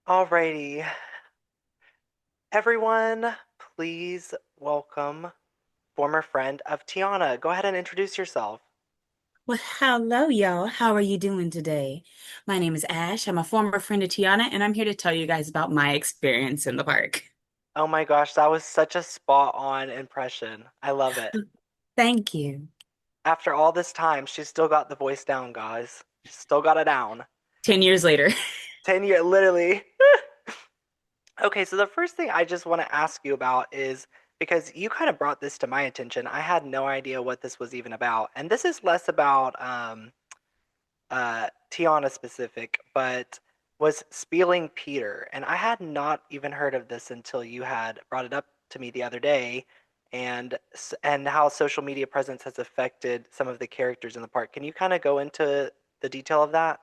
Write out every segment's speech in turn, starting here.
Alrighty. Everyone, please welcome former friend of Tiana. Go ahead and introduce yourself. Well, hello, y'all. How are you doing today? My name is Ash. I'm a former friend of Tiana, and I'm here to tell you guys about my experience in the park. Oh my gosh, that was such a spot on impression. I love it. Thank you. After all this time, she's still got the voice down, guys. She's still got it down. 10 years later. 10 year, literally. Okay, so the first thing I just want to ask you about is because you kind of brought this to my attention. I had no idea what this was even about. And this is less about Tiana specific, but was Spieling Peter. And I had not even heard of this until you had brought it up to me the other day, and how social media presence has affected some of the characters in the park. Can you kind of go into the detail of that?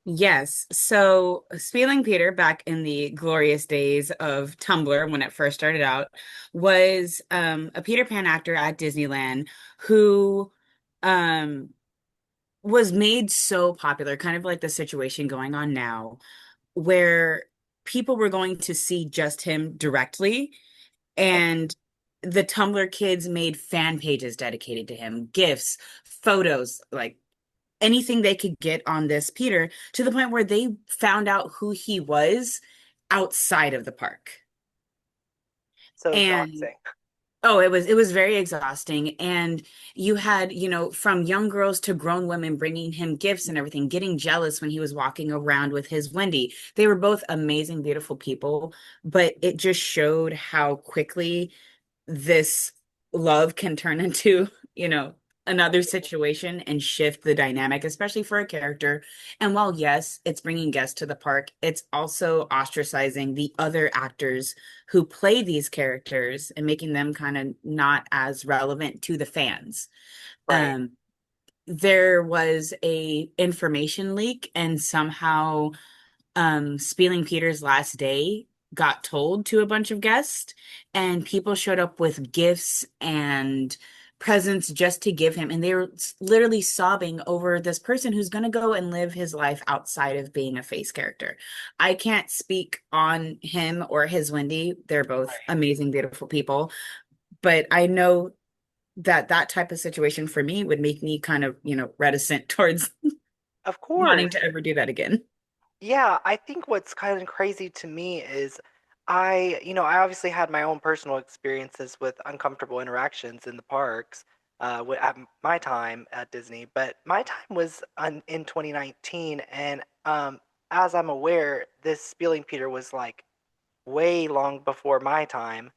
Yes. So, Spieling Peter, back in the glorious days of Tumblr when it first started out, was a Peter Pan actor at Disneyland who um, was made so popular, kind of like the situation going on now, where people were going to see just him directly. And the Tumblr kids made fan pages dedicated to him, gifs, photos, like anything they could get on this Peter, to the point where they found out who he was outside of the park. So And exhausting. oh, it was very exhausting. And you had, from young girls to grown women bringing him gifts and everything, getting jealous when he was walking around with his Wendy. They were both amazing, beautiful people, but it just showed how quickly this love can turn into, another situation and shift the dynamic, especially for a character. And while, yes, it's bringing guests to the park, it's also ostracizing the other actors who play these characters and making them kind of not as relevant to the fans. Right. Um, there was a information leak, and somehow Spieling Peter's last day got told to a bunch of guests, and people showed up with gifts and presents just to give him. And they were literally sobbing over this person who's going to go and live his life outside of being a face character. I can't speak on him or his Wendy. They're both Right. amazing, beautiful people. But I know that that type of situation for me would make me kind of, reticent towards Of wanting course. to ever do that again. Yeah, I think what's kind of crazy to me is I obviously had my own personal experiences with uncomfortable interactions in the parks at my time at Disney, but my time was in 2019, and as I'm aware, this Spieling Peter was like way long before my time.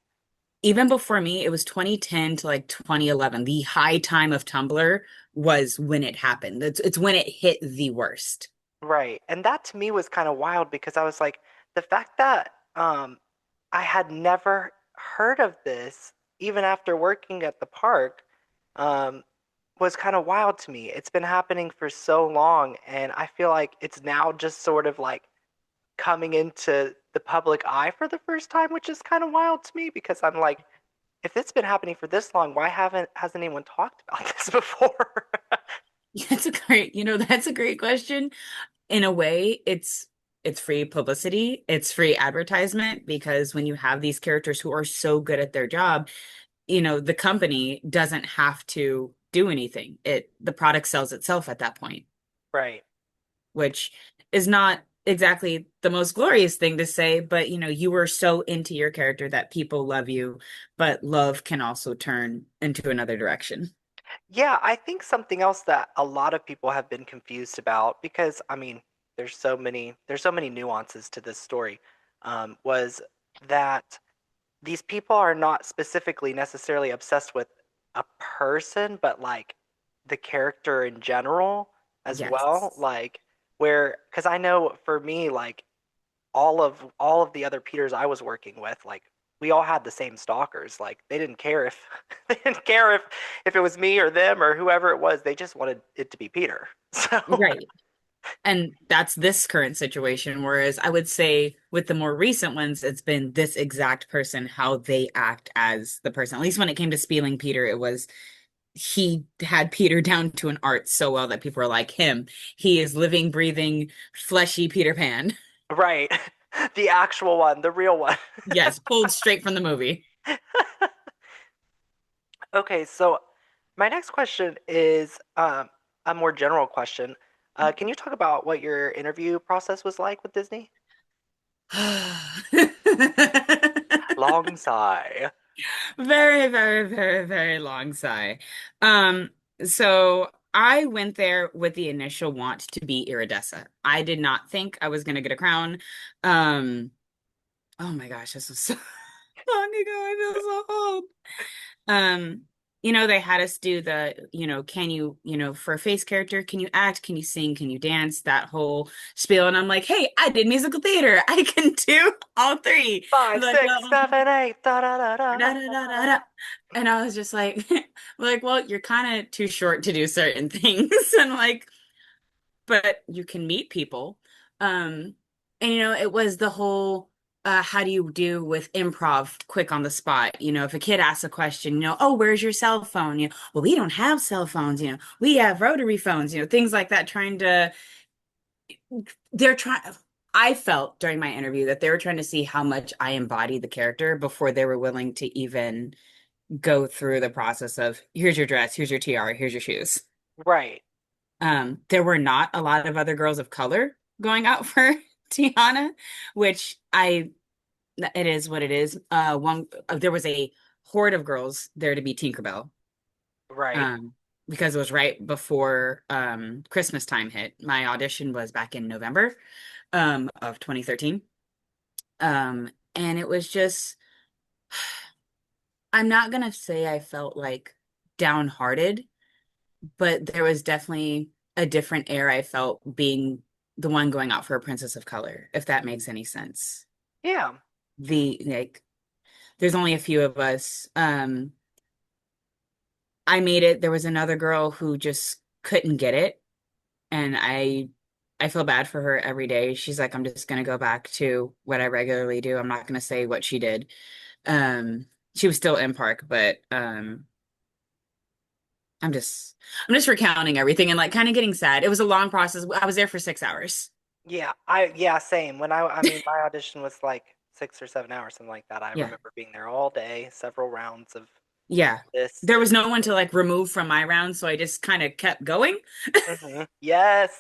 Even before me, it was 2010 to like 2011. The high time of Tumblr was when it happened. It's when it hit the worst. Right. And that to me was kind of wild because I was like, the fact that I had never heard of this even after working at the park um was kind of wild to me. It's been happening for so long, and I feel like it's now just sort of like coming into the public eye for the first time, which is kind of wild to me because I'm like, if it's been happening for this long, why haven't hasn't anyone talked about this before? That's a great question. In a way, it's free publicity, it's free advertisement, because when you have these characters who are so good at their job, the company doesn't have to do anything. The product sells itself at that point, Right. which is not exactly the most glorious thing to say, but you were so into your character that people love you, but love can also turn into another direction. Yeah, I think something else that a lot of people have been confused about, because I mean, there's so many nuances to this story, was that these people are not specifically necessarily obsessed with a person, but like the character in general as well. Yes. Like where, because I know for me, like all of the other Peters I was working with, like we all had the same stalkers. Like they didn't care if they didn't care if it was me or them or whoever it was. They just wanted it to be Peter. So Right. And that's this current situation. Whereas I would say with the more recent ones, it's been this exact person, how they act as the person. At least when it came to Spieling Peter, it was he had Peter down to an art so well that people were like him. He is living, breathing, fleshy Peter Pan. right. The actual one, the real one. Yes, pulled straight from the movie. Okay, so my next question is a more general question. Can you talk about what your interview process was like with Disney? Long sigh. Very, very, very, very long sigh. Um, so I went there with the initial want to be iridescent. I did not think I was going to get a crown. Um, oh my gosh, this was so long ago. I feel so old. Um, they had us do the, can you, for a face character, can you act, can you sing, can you dance, that whole spiel. And I'm like, hey, I did musical theater. I can do all three. Five, Like, well, six, seven, eight. Da da da da da, da, da, da, da. And I was just like, like, well, you're kind of too short to do certain things. And like, but you can meet people. Um, and it was the whole how do you do with improv quick on the spot? If a kid asks a question, oh, where's your cell phone? Well, we don't have cell phones, we have rotary phones, things like that, they're trying I felt during my interview that they were trying to see how much I embody the character before they were willing to even go through the process of here's your dress, here's your tiara, here's your shoes. Right, There were not a lot of other girls of color going out for Tiana, which it is what it is. There was a horde of girls there to be Tinkerbell, right. um, because it was right before Christmas time hit. My audition was back in November of 2013. And it was just, I'm not gonna say I felt like downhearted, but there was definitely a different air I felt being the one going out for a princess of color, if that makes any sense. Yeah. The like there's only a few of us. I made it. There was another girl who just couldn't get it, and I feel bad for her every day. She's like, I'm just gonna go back to what I regularly do. I'm not gonna say what she did. Um, she was still in park, but I'm just recounting everything and like kind of getting sad. It was a long process. I was there for 6 hours. Yeah, same. I mean, my audition was like 6 or 7 hours, something like that. I Yeah. remember being there all day, several rounds of Yeah. this. There was no one to like remove from my round, so I just kind of kept going. Yes.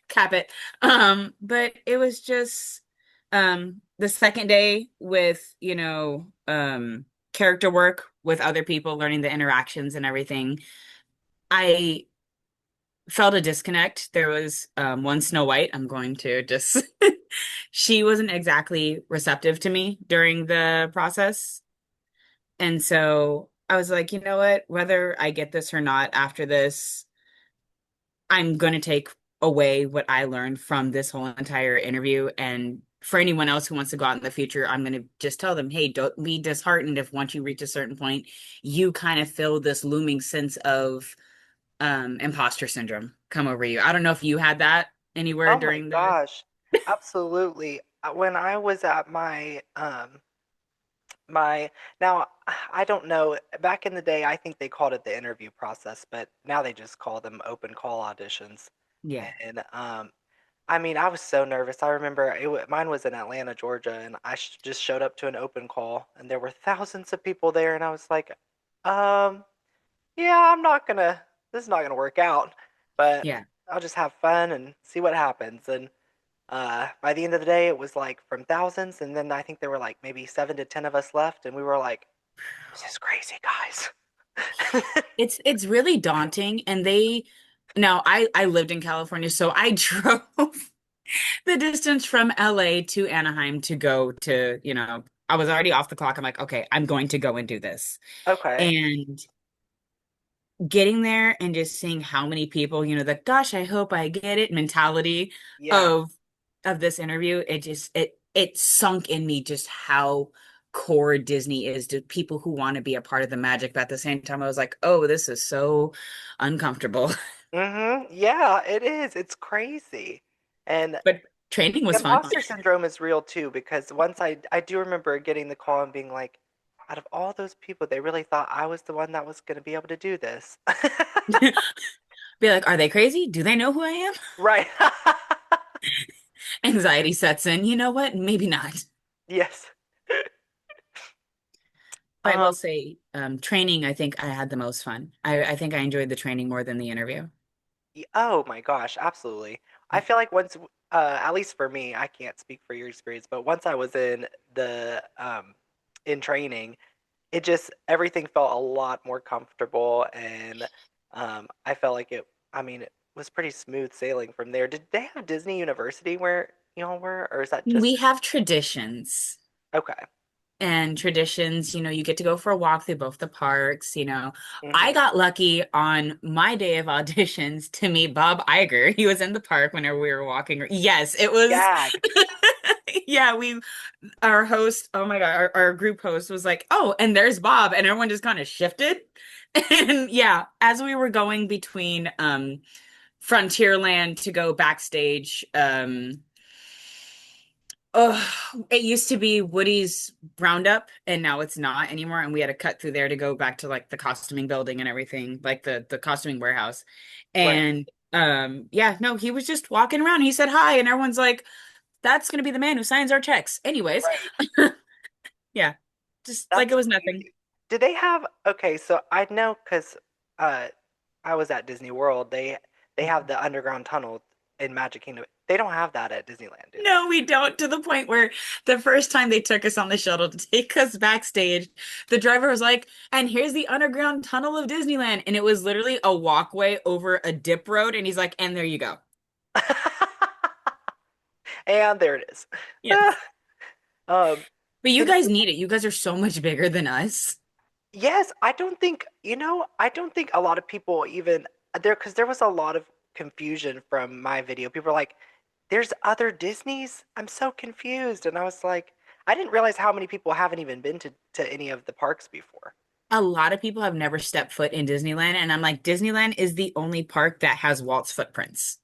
Cap it. But it was just the second day with, character work with other people, learning the interactions and everything. I felt a disconnect. There was one Snow White. I'm going to just she wasn't exactly receptive to me during the process. And so I was like, you know what? Whether I get this or not after this, I'm going to take away what I learned from this whole entire interview. And for anyone else who wants to go out in the future, I'm going to just tell them, hey, don't be disheartened if once you reach a certain point, you kind of feel this looming sense of imposter syndrome come over you. I don't know if you had that anywhere Oh my during the gosh. Absolutely. When I was at my now I don't know, back in the day I think they called it the interview process, but now they just call them open call auditions. yeah. And I mean, I was so nervous. I remember mine was in Atlanta, Georgia, and I just showed up to an open call, and there were thousands of people there, and I was like, um, yeah, this is not gonna work out, but Yeah. I'll just have fun and see what happens. And by the end of the day, it was like from thousands, and then I think there were like maybe 7 to 10 of us left, and we were like, this is crazy, guys. It's really daunting and they now I lived in California, so I drove the distance from LA to Anaheim to go to, I was already off the clock. I'm like, okay, I'm going to go and do this. Okay, And getting there and just seeing how many people, the gosh, I hope I get it mentality yeah. of this interview, it sunk in me just how core Disney is to people who want to be a part of the magic. But at the same time, I was like, oh, this is so uncomfortable. Yeah, it is. It's crazy. And But training was fun. imposter syndrome is real too because once I do remember getting the call and being like, out of all those people, they really thought I was the one that was going to be able to do this. Be like, are they crazy? Do they know who I am? Right. Anxiety sets in. You know what? Maybe not. Yes. But I will Um, say, training, I think I had the most fun. I think I enjoyed the training more than the interview. oh my gosh, absolutely. I feel like once, at least for me, I can't speak for your experience, but once I was in training, it just everything felt a lot more comfortable, and I felt like I mean, it was pretty smooth sailing from there. Did they have Disney University where y'all were, or is that just We have traditions. okay? And traditions, you get to go for a walk through both the parks. I Hmm. got lucky on my day of auditions to meet Bob Iger. He was in the park whenever we were walking. Yes, it was. Gag. Yeah, our host, oh my God, our group host was like, oh, and there's Bob. And everyone just kind of shifted. And yeah, as we were going between Frontierland to go backstage, oh, it used to be Woody's Roundup, and now it's not anymore. And we had to cut through there to go back to like the costuming building and everything, like the costuming warehouse. Right, And yeah, no, he was just walking around. He said hi, and everyone's like, "That's gonna be the man who signs our checks." Anyways, right. yeah, just like That's it was nothing. crazy. Did they have okay, so I know because uh I was at Disney World. They have the underground tunnel in Magic Kingdom. They don't have that at Disneyland, do they? No, we don't. To the point where the first time they took us on the shuttle to take us backstage, the driver was like, and here's the underground tunnel of Disneyland. And it was literally a walkway over a dip road. And he's like, and there you go. And there it is. Yes. um, But you did guys need it. You guys are so much bigger than us. yes, I don't think, I don't think a lot of people even there because there was a lot of confusion from my video. People were like, "There's other Disneys? I'm so confused." And I was like, I didn't realize how many people haven't even been to any of the parks before. A lot of people have never stepped foot in Disneyland. And I'm like, Disneyland is the only park that has Walt's footprints.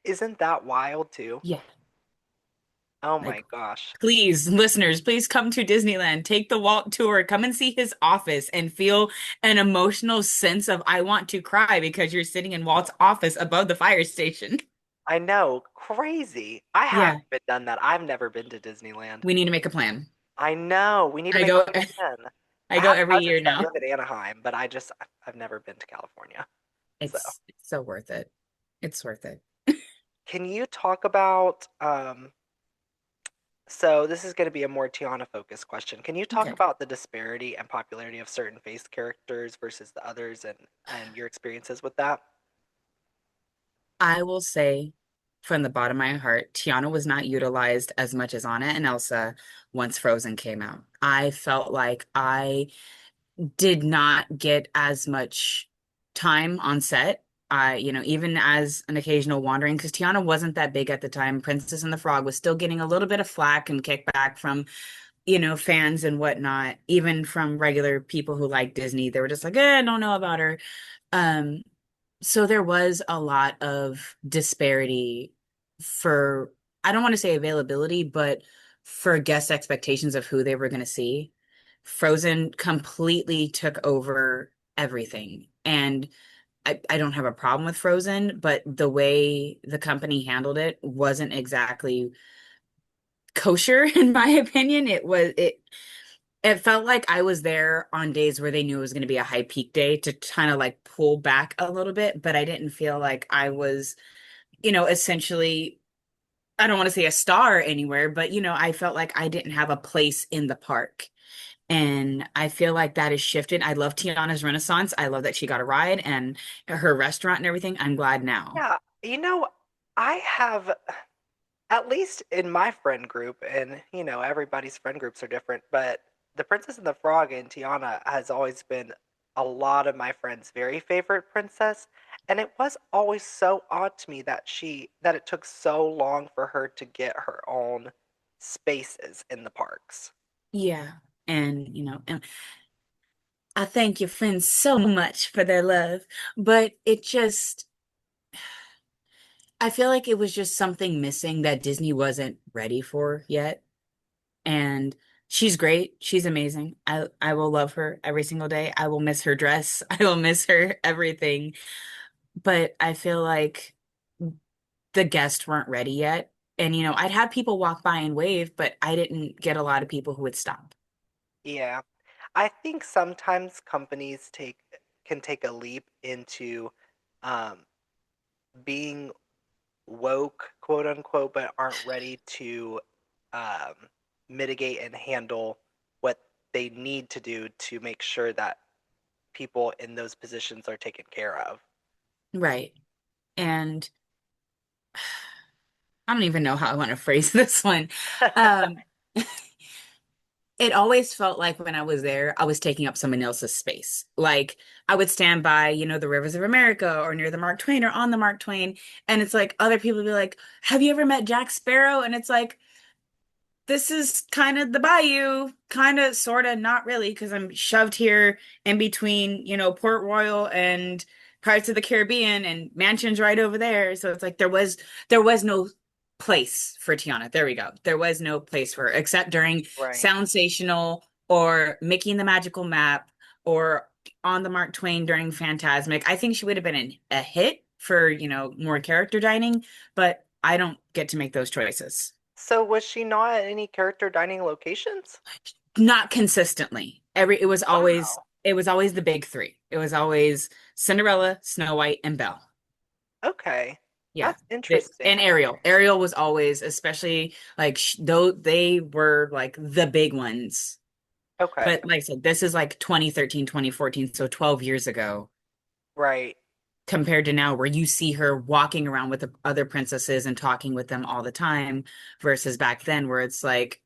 Isn't that wild too? Yeah. Oh Like, my gosh. please, listeners, please come to Disneyland. Take the Walt tour. Come and see his office and feel an emotional sense of I want to cry because you're sitting in Walt's office above the fire station. I know, crazy. I haven't Yeah, even done that. I've never been to Disneyland. we need to make a plan. I know. We need to I make a go plan. I I go have every year cousins that now. live in Anaheim, but I've never been to California. So, It's so worth it. It's worth it. can you talk about so this is going to be a more Tiana focused question. Can you talk Okay. about the disparity and popularity of certain face characters versus the others and your experiences with that? I will say from the bottom of my heart, Tiana was not utilized as much as Anna and Elsa once Frozen came out. I felt like I did not get as much time on set. Even as an occasional wandering, because Tiana wasn't that big at the time. Princess and the Frog was still getting a little bit of flack and kickback from, fans and whatnot, even from regular people who like Disney. They were just like, I don't know about her. Um, so there was a lot of disparity for, I don't want to say availability, but for guest expectations of who they were going to see. Frozen completely took over everything. And I don't have a problem with Frozen, but the way the company handled it wasn't exactly kosher, in my opinion. It felt like I was there on days where they knew it was going to be a high peak day to kind of like pull back a little bit, but I didn't feel like I was, essentially, I don't want to say a star anywhere, but I felt like I didn't have a place in the park. And I feel like that has shifted. I love Tiana's Renaissance. I love that she got a ride and her restaurant and everything. I'm glad now. Yeah, I have at least in my friend group, and everybody's friend groups are different, but the Princess and the Frog and Tiana has always been a lot of my friends' very favorite princess, and it was always so odd to me that it took so long for her to get her own spaces in the parks. Yeah. And I thank your friends so much for their love, but I feel like it was just something missing that Disney wasn't ready for yet. And she's great. She's amazing. I will love her every single day. I will miss her dress. I will miss her everything. But I feel like the guests weren't ready yet. And, I'd have people walk by and wave, but I didn't get a lot of people who would stop. Yeah. I think sometimes companies can take a leap into um, being woke, quote unquote, but aren't ready to um, mitigate and handle what they need to do to make sure that people in those positions are taken care of. Right. And I don't even know how I want to phrase this one. Um, it always felt like when I was there, I was taking up someone else's space. Like I would stand by, the rivers of America or near the Mark Twain or on the Mark Twain. And it's like other people would be like, have you ever met Jack Sparrow? And it's like, this is kind of the bayou, kind of, sort of, not really, because I'm shoved here in between, Port Royal and Pirates of the Caribbean and mansions right over there. So it's like there was no place for Tiana. There we go. There was no place for her except during Right. Soundsational or Mickey and the Magical Map or on the Mark Twain during Phantasmic. I think she would have been a hit for, more character dining, but I don't get to make those choices. So was she not at any character dining locations? Not consistently. Wow. It was always the big three. It was always Cinderella, Snow White, and Belle. Okay. Yeah. That's interesting. And Ariel. Ariel was always, especially like though they were like the big ones. Okay. But like I said, this is like 2013, 2014, so 12 years ago Right. compared to now where you see her walking around with the other princesses and talking with them all the time versus back then where it's like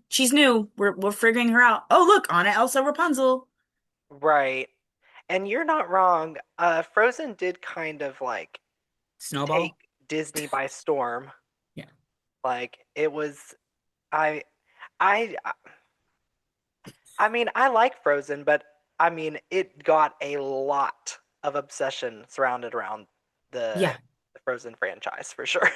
she's new. We're figuring her out. Oh, look, Anna, Elsa, Rapunzel. Right. And you're not wrong. Frozen did kind of like take Snowball. Disney by storm. Yeah. Like it was I I I mean, I like Frozen, but I mean, it got a lot of obsession surrounded around the, Yeah. the Frozen franchise for sure.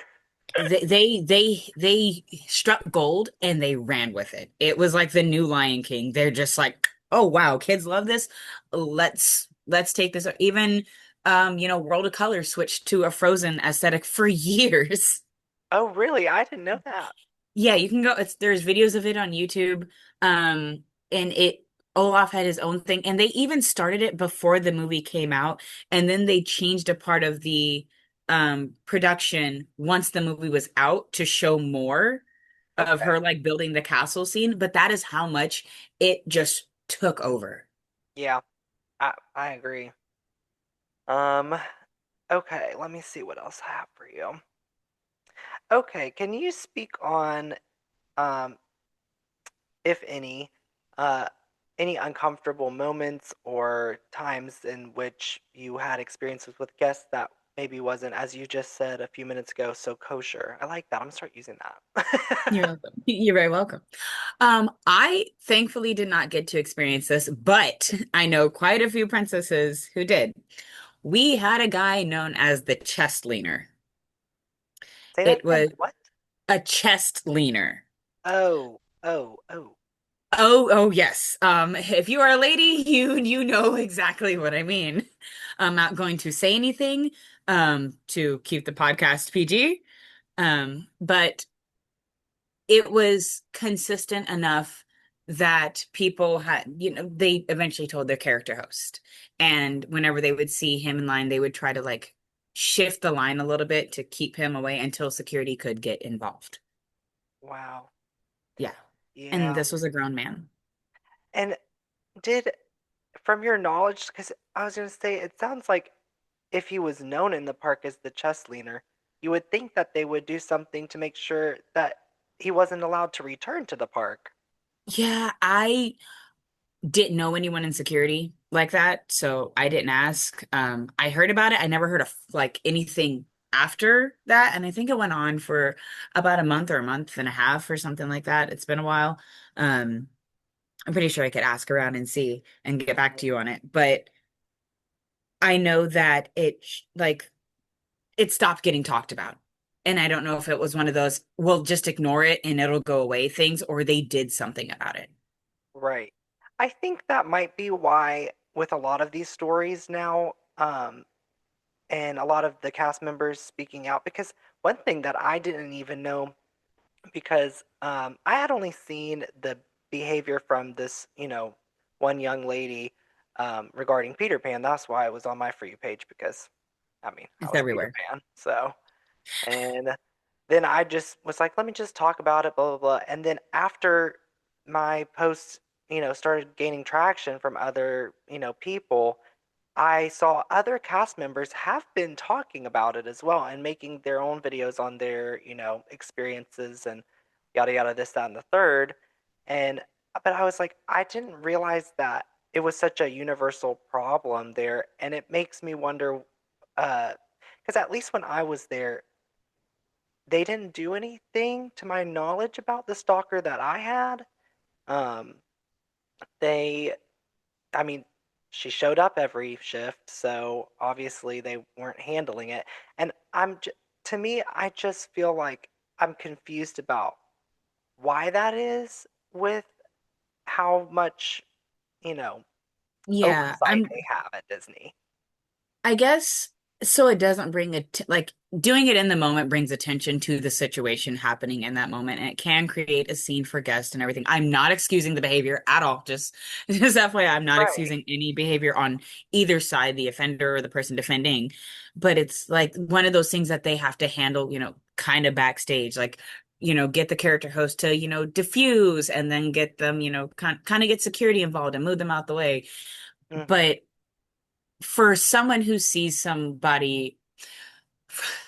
They struck gold and they ran with it. It was like the new Lion King. They're just like, oh wow, kids love this. Let's take this. Even World of Color switched to a Frozen aesthetic for years. Oh, really? I didn't know that. Yeah, you can go. There's videos of it on YouTube. And Olaf had his own thing, and they even started it before the movie came out, and then they changed a part of the production once the movie was out to show more of Okay. her like building the castle scene. But that is how much it just took over. Yeah, I agree. Um, okay, let me see what else I have for you. Okay, can you speak on um if uh any uncomfortable moments or times in which you had experiences with guests that maybe wasn't, as you just said a few minutes ago, so kosher? I like that. I'm gonna start using You're that. welcome. You're very welcome. I thankfully did not get to experience this, but I know quite a few princesses who did. We had a guy known as the chest leaner. Say that It again. was What? a chest leaner. Oh, oh, oh. Oh, yes. If you are a lady, you know exactly what I mean. I'm not going to say anything to keep the podcast PG. But it was consistent enough that people had, they eventually told their character host. And whenever they would see him in line, they would try to like shift the line a little bit to keep him away until security could get involved. Wow. Yeah. And Yeah. this was a grown man. And did, from your knowledge, because I was gonna say, it sounds like if he was known in the park as the chest leaner, you would think that they would do something to make sure that he wasn't allowed to return to the park. Yeah, I didn't know anyone in security like that, so I didn't ask. I heard about it. I never heard of like anything after that, and I think it went on for about a month or a month and a half or something like that. It's been a while. Um, I'm pretty sure I could ask around and see and get back to you on it, but I know that like it stopped getting talked about. And I don't know if it was one of those, well, just ignore it and it'll go away things, or they did something about it. Right. I think that might be why, with a lot of these stories now, and a lot of the cast members speaking out, because one thing that I didn't even know, because I had only seen the behavior from this, one young lady regarding Peter Pan. That's why it was on my For You page, because I mean, I It's was Peter everywhere. Pan. So, and then I just was like, let me just talk about it, blah, blah, blah. And then after my posts, started gaining traction from other, people, I saw other cast members have been talking about it as well and making their own videos on their, experiences and yada yada, this, that, and the third. And but I was like, I didn't realize that it was such a universal problem there, and it makes me wonder, because at least when I was there, they didn't do anything to my knowledge about the stalker that I had. Um, they I mean, she showed up every shift, so obviously they weren't handling it. And to me, I just feel like I'm confused about why that is, with how much, you know, Yeah, oversight they have at Disney. I guess so it doesn't bring like doing it in the moment brings attention to the situation happening in that moment and it can create a scene for guests and everything. I'm not excusing the behavior at all. Just FYI, I'm not Right. excusing any behavior on either side, the offender or the person defending. But it's like one of those things that they have to handle, kind of backstage. Like, get the character host to, diffuse and then get them, kind of get security involved and move them out the way. Hmm. But for someone who sees somebody,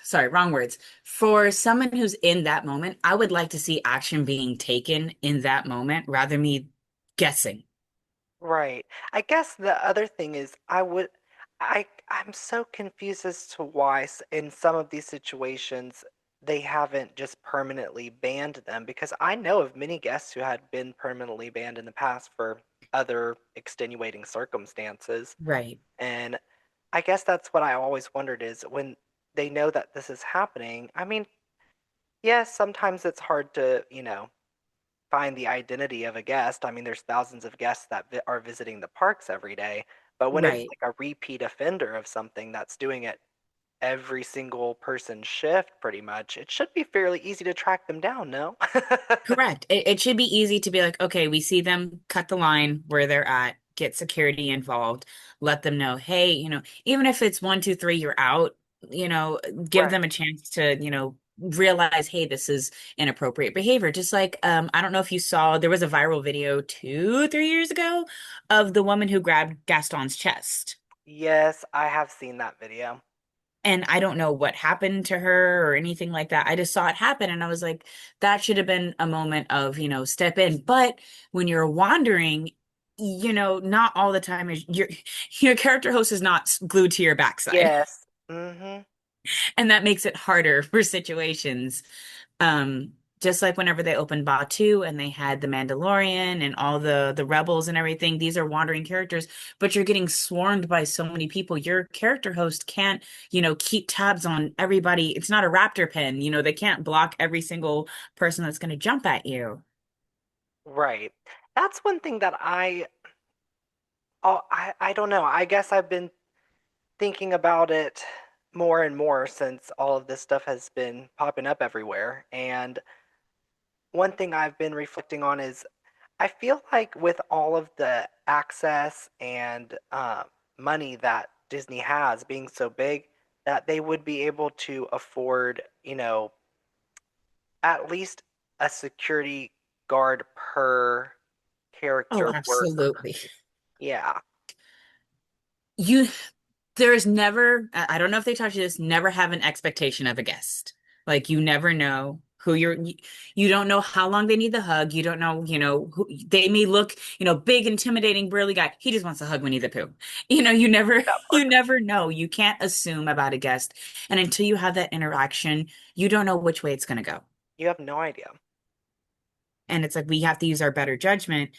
sorry, wrong words. For someone who's in that moment, I would like to see action being taken in that moment rather me guessing. Right. I guess the other thing is I'm so confused as to why in some of these situations they haven't just permanently banned them, because I know of many guests who had been permanently banned in the past for other extenuating circumstances. Right. And I guess that's what I always wondered, is when they know that this is happening. I mean, yes, sometimes it's hard to, find the identity of a guest. I mean, there's thousands of guests that are visiting the parks every day, but when it's Right. like a repeat offender of something that's doing it every single person's shift, pretty much, it should be fairly easy to track them down, no? Correct. It should be easy to be like, okay, we see them cut the line where they're at, get security involved, let them know, hey, even if it's one, two, three, you're out, give Right. them a chance to, realize, hey, this is inappropriate behavior. Just like, I don't know if you saw, there was a viral video 2, 3 years ago of the woman who grabbed Gaston's chest. Yes, I have seen that video. And I don't know what happened to her or anything like that. I just saw it happen and I was like, that should have been a moment of, step in. But when you're wandering, not all the time is your character host is not glued to your backside. Yes. Mm-hmm. And that makes it harder for situations. Um, just like whenever they opened Batu and they had the Mandalorian and all the rebels and everything, these are wandering characters, but you're getting swarmed by so many people. Your character host can't, keep tabs on everybody. It's not a raptor pen, they can't block every single person that's going to jump at you. Right. That's one thing that I don't know. I guess I've been thinking about it more and more since all of this stuff has been popping up everywhere. And one thing I've been reflecting on is, I feel like with all of the access and money that Disney has being so big, that they would be able to afford, at least a security guard per Oh, character worker. absolutely. Yeah. You There's never, I don't know if they taught you this, never have an expectation of a guest. Like you never know who you don't know how long they need the hug. You don't know, who they may look, big, intimidating, burly guy. He just wants a hug Winnie the Pooh. You never, That you part. never know. You can't assume about a guest. And until you have that interaction, you don't know which way it's going to go. You have no idea. And it's like we have to use our better judgment,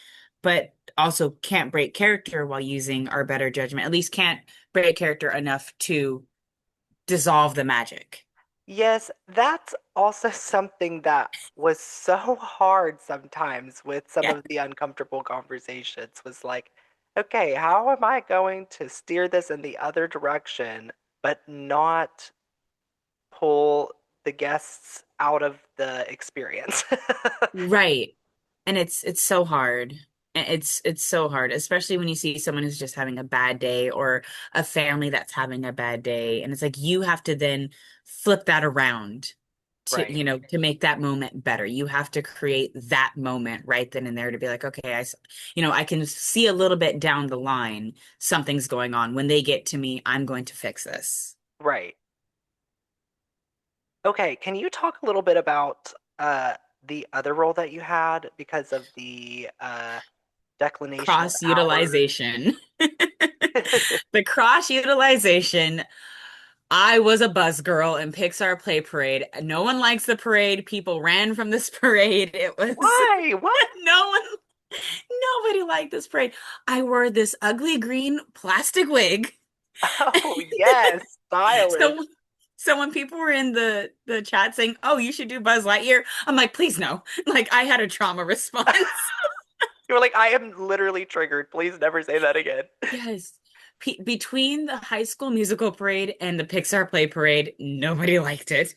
but also can't break character while using our better judgment. At least can't break character enough to dissolve the magic. Yes, that's also something that was so hard sometimes with some Yeah. of the uncomfortable conversations, was like, okay, how am I going to steer this in the other direction, but not pull the guests out of the experience. Right. And it's so hard. It's so hard, especially when you see someone who's just having a bad day or a family that's having a bad day. And it's like you have to then flip that around to, Right, to make that moment better. You have to create that moment right then and there to be like, okay, I can see a little bit down the line, something's going on. When they get to me, I'm going to fix this. right. Okay, can you talk a little bit about the other role that you had because of the declination of Cross hours? utilization. The cross utilization. I was a buzz girl in Pixar Play Parade. No one likes the parade. People ran from this parade. It was Why? What? no one, nobody liked this parade. I wore this ugly green plastic wig. Oh, yes, stylish. So, so when people were in the chat saying, "Oh, you should do Buzz Lightyear," I'm like, "Please no!" Like I had a trauma response. You were like, I am literally triggered. Please never say that again. Yes. Between the High School Musical parade and the Pixar Play Parade, nobody liked it.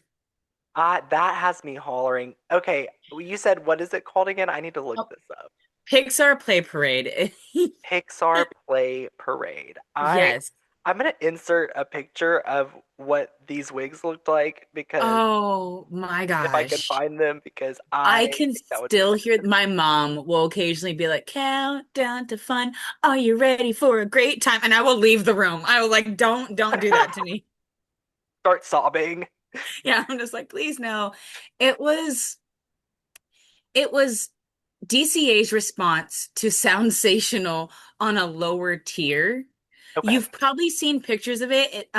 That has me hollering. Okay, you said what is it called again? I need to look Oh, this up. Pixar Play Parade. Pixar Play Parade. Yes. I'm gonna insert a picture of what these wigs looked like because Oh my if I can gosh. find them because I I can think that would be still hear my mom will occasionally be like, "Countdown to fun. Are you ready for a great time?" And I will leave the room. I will like, don't do that to me. start sobbing. Yeah, I'm just like, please no. It was it was DCA's response to Soundsational on a lower tier. Okay. You've probably seen pictures of it.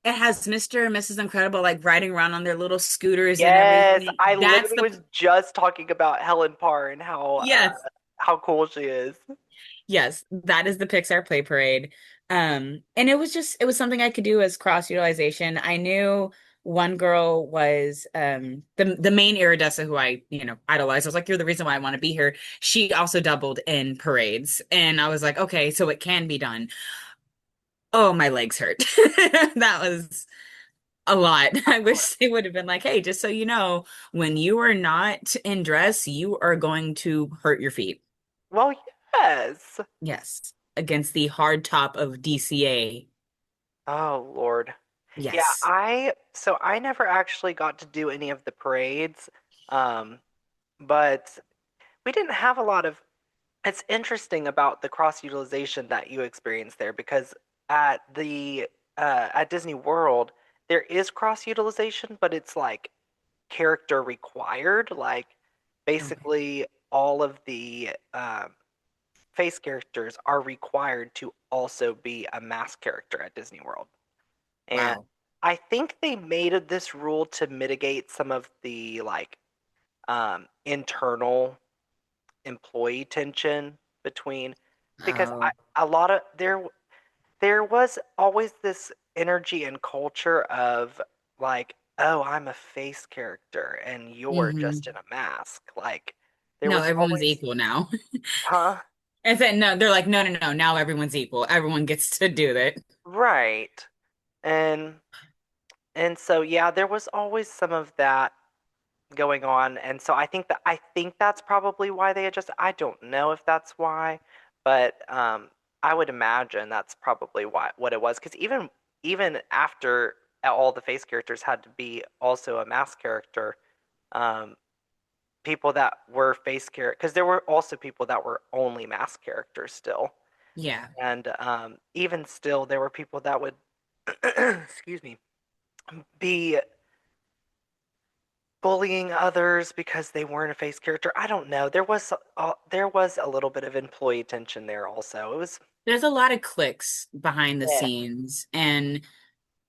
It has Mr. and Mrs. Incredible like riding around on their little scooters and Yes, everything. I That's literally the was just talking about Helen Parr and Yes. how cool she is. Yes, that is the Pixar Play Parade. And it was something I could do as cross utilization. I knew one girl was the main Iridessa who I, idolized. I was like, you're the reason why I want to be here. She also doubled in parades. And I was like, okay, so it can be done. Oh, my legs hurt. That was a lot. I wish they would have been like, hey, just so you know, when you are not in dress, you are going to hurt your feet. Well, yes. Yes, against the hard top of DCA. Oh Lord. Yeah, Yes. I never actually got to do any of the parades. Um, but we didn't have a lot of it's interesting about the cross utilization that you experienced there because at Disney World there is cross utilization, but it's like character required. Like Okay. basically all of the face characters are required to also be a mask character at Disney World. And Wow. I think they made this rule to mitigate some of the like internal employee tension between because Oh. a lot of there was always this energy and culture of like, oh, I'm a face character and you're just Hmm. in a mask. Like there No, was everyone's always, equal now. huh? And then no, they're like, no, no, no. Now everyone's equal. Everyone gets to do that. Right. And so yeah, there was always some of that going on, and so I think that's probably why they adjusted. I don't know if that's why, but I would imagine that's probably what it was. Because even after all the face characters had to be also a mask character, um, people that were face characters, because there were also people that were only mask characters still, Yeah. and even still, there were people that would, excuse me, be bullying others because they weren't a face character. I don't know. There was a little bit of employee tension there also. It was There's a lot of clicks behind the yeah, scenes. And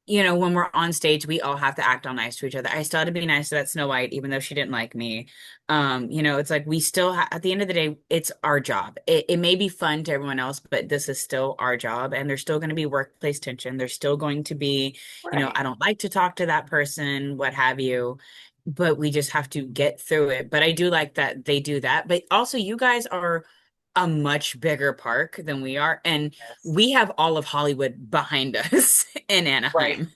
when we're on stage, we all have to act all nice to each other. I still had to be nice to that Snow White, even though she didn't like me. It's like we still at the end of the day, it's our job. It may be fun to everyone else, but this is still our job, and there's still going to be workplace tension. There's still going to be, right. I don't like to talk to that person, what have you. But we just have to get through it. But I do like that they do that. But also, you guys are a much bigger park than we are, and Yes. we have all of Hollywood behind us in Right. Anaheim.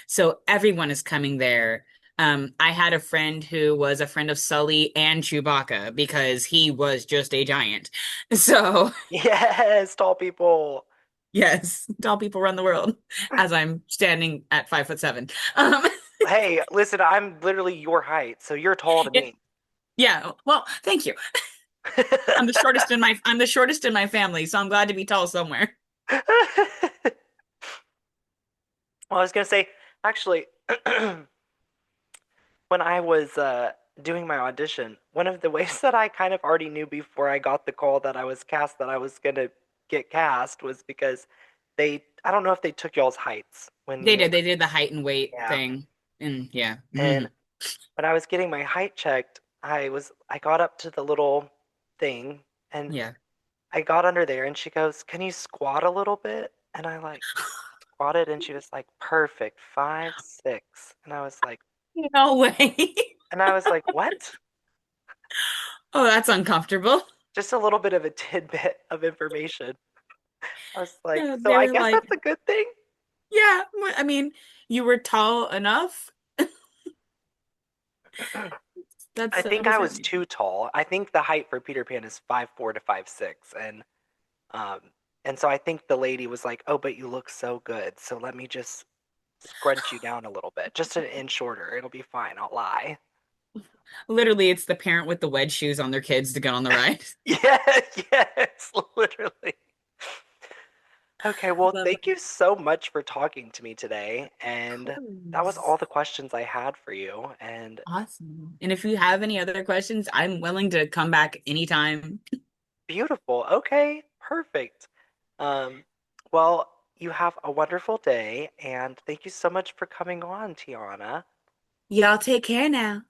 So everyone is coming there. I had a friend who was a friend of Sully and Chewbacca because he was just a giant. So, Yes, tall people. yes, tall people run the world as I'm standing at 5'7". Um, Hey, listen, I'm literally your height, so you're tall to me. yeah, well, thank you. I'm the shortest in my family, so I'm glad to be tall somewhere. Well, I was gonna say, actually, when I was doing my audition, one of the ways that I kind of already knew before I got the call that I was cast that I was gonna get cast was because I don't know if they took y'all's heights when you They were, did the height and weight yeah. thing. And yeah. And Mhm. when I was getting my height checked, I got up to the little thing and Yeah. I got under there and she goes, "Can you squat a little bit?" And I like squatted and she was like, "Perfect, 5'6". No way. And I was like, "What?" Oh, that's uncomfortable. Just a little bit of a tidbit of information. I was like, Yeah, "So they I were guess like, that's a good thing?" yeah, I mean, you were tall enough. I That's so think I was deserving. too tall. I think the height for Peter Pan is 5'4" to 5'6", um and so I think the lady was like, "Oh, but you look so good. So let me just scrunch you down a little bit, just an inch shorter. It'll be fine. I'll lie." Literally, it's the parent with the wedge shoes on their kids to get on the ride. Yeah, yes, literally. Okay, well, Love thank it. you so much for talking to me today. Of And that was course. all the questions I had for you. And Awesome. And if you have any other questions, I'm willing to come back anytime. beautiful. Okay, perfect. Um, well, you have a wonderful day. And thank you so much for coming on, Tiana. Y'all take care now.